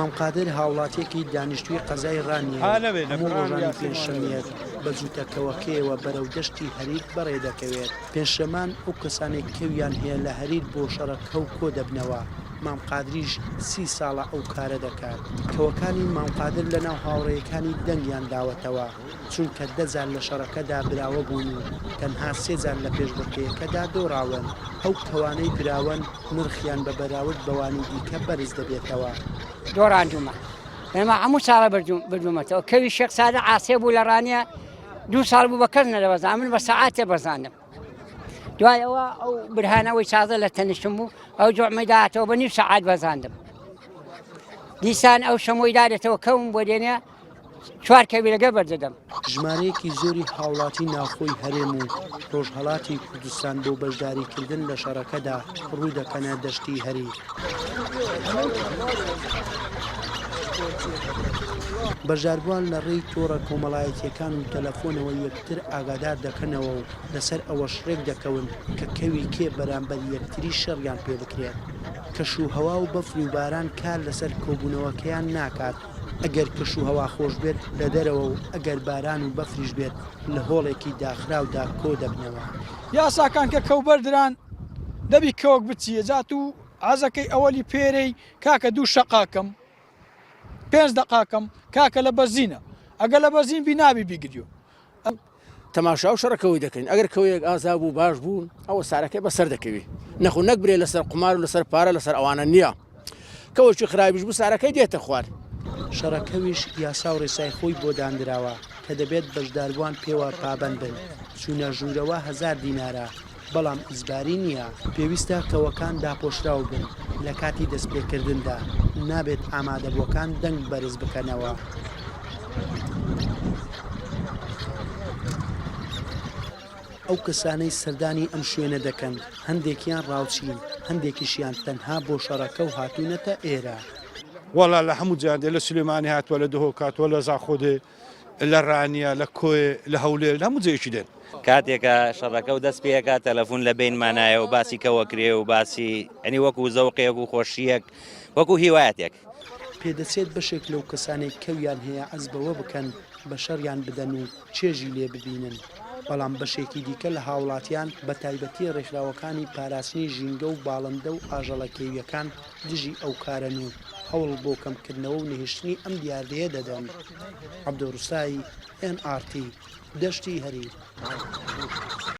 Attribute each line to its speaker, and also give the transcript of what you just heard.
Speaker 1: مامقادر هاوڵاتیەکی دانیشتووی قەزای ڕانیە هەموو ڕۆژانی پێنجشەمەیەک بە جووتەکەوەکەیەوە بەرەو دەشتی هەریر بەڕێ دەکەوێت. پێنجشەمان ئەو کەسانێک کەویان هەیە لە هەریر بۆ شەڕەکە و کۆ دەبنەوە. مامقادریش 30 ساڵە ئەو کارە دەکات. کەوەکانی مامقادر لەناو هاوڕێیەکانی دەنگیان داوەتەوە چونکە 10 جار لە شەڕەکەدا براوە بوون و تەنها 3 جار لە پێشبڕکێیەکەدا دۆڕاون. ئەو کەوانەی براون نرخیان بە بەراورد بەوانی دیکە بەرز دەبێتەوە.
Speaker 2: دۆڕاندومە ئێمە هەموو ساڵە بردومەتەوە. کەوی شێخ سادە عاسێ بوو لە ڕانیە 2 ساڵ بوو بە کەس نەدەوەزان، من بە سەعاتێ بەزانم. دوایەوە ئەو برهانەوەی چازە لە تەنیشتم بوو ئەو جوعمەی داهاتەوە بە نیم سەعات بەزاندم. دیسان ئەو شەمۆی دادێتەوە کەوم بۆ دێنێ 4 کەوی لەگە بەردەدەم.
Speaker 1: ژمارەیەکی زۆری هاوڵاتی ناوخۆی هەرێم و ڕۆژهەڵاتی کوردستان بۆ بەشداریکردن لە شەڕەکەدا ڕوو دەکەنە دەشتی هەریر. بەشداربووان لە ڕێی تۆڕە کۆمەڵایەتیەکان و تەلەفۆنەوە یەکتر ئاگادار دەکەنەوە و لەسەر ئەوە شرێک دەکەون کە کەوی کێ بەرامبەر یەکتری شەڕیان پێ بکرێت. کەشوهەوا و بەفری و باران کار لەسەر کۆبوونەوەکەیان ناکات. ئەگەر کەشوهەوا خۆش بێت لە دەرەوە و ئەگەر باران و بەفریش بێت لە هۆڵێکی داخراودا کۆ دەبنەوە.
Speaker 3: یاساکان کە کەو بەردران دەبی کەوەک بچیە جات و عەزەکەی ئەوەلی پێرەی کاکە 2 شەقاکەم 5 دقاکەم کاکە لە بەزینە ئەگەر لە بەزین بی نابی بیگریۆ.
Speaker 4: تەماشا و شەڕەکەوەی دەکەین. ئەگەر کەوەیەک ئازا بوو باش بوون ئەوە سارەکەی بەسەر دەکەوی نەخۆ نەکبرێ لەسەر قمار و لەسەر پارە لەسەر ئەوانە نییە. کەوەشی خراپیش بوو سارەکەی دێتە خوار.
Speaker 1: شەڕەکەویش یاسا و ڕێسای خۆی بۆ دانراوە کە دەبێت بەشداربووان پێوە پابەند بن. چوونە ژوورەوە 1000 دینارە بەڵام ئیزباری نییە. پێویستە کەوەکان داپۆشراو بن لە کاتی دەستپێکردندا نابێت ئامادەبووەکان دەنگ بەرز بکەنەوە. ئەو کەسانەی سەردانی ئەم شوێنە دەکەن هەندێکیان ڕاوچین هەندێکیشیان تەنها بۆ شەڕەکە و هاتوونەتە ئێرە.
Speaker 5: وەڵا لە هەموو جاندێ لە سلێمانی هاتووە لە دهۆکاتوە لە زاخۆدێ لە ڕانیە لە کۆێ لە هەولێر لە هەموو جێکی دێن.
Speaker 6: کاتێکە شەڕەکە و دەست پێەکە تەلەفۆن لە بینمانایە و باسی کەوەکرێ و باسی ئەنی وەکو زەوقێک و خۆشیەک وەکو هیوایەتێک
Speaker 1: پێدەچێت بەشێک لەو کەسانێک کەویان هەیە عەز بەوە بکەن بە شەڕیان بدەن و چێژی لێ ببینن. بەڵام بەشێکی دیکە لە هاوڵاتیان بە تایبەتی ڕێکخراوەکانی پاراستنی ژینگە و باڵندە و ئاژەڵەکێویەکان دژی ئەو کارن و هەوڵ بۆ کەمکردنەوە و نهێشتنی ئەم دیاردەیە دەدەن. عەبدوڕوستایی NRT دەشتی هەریر.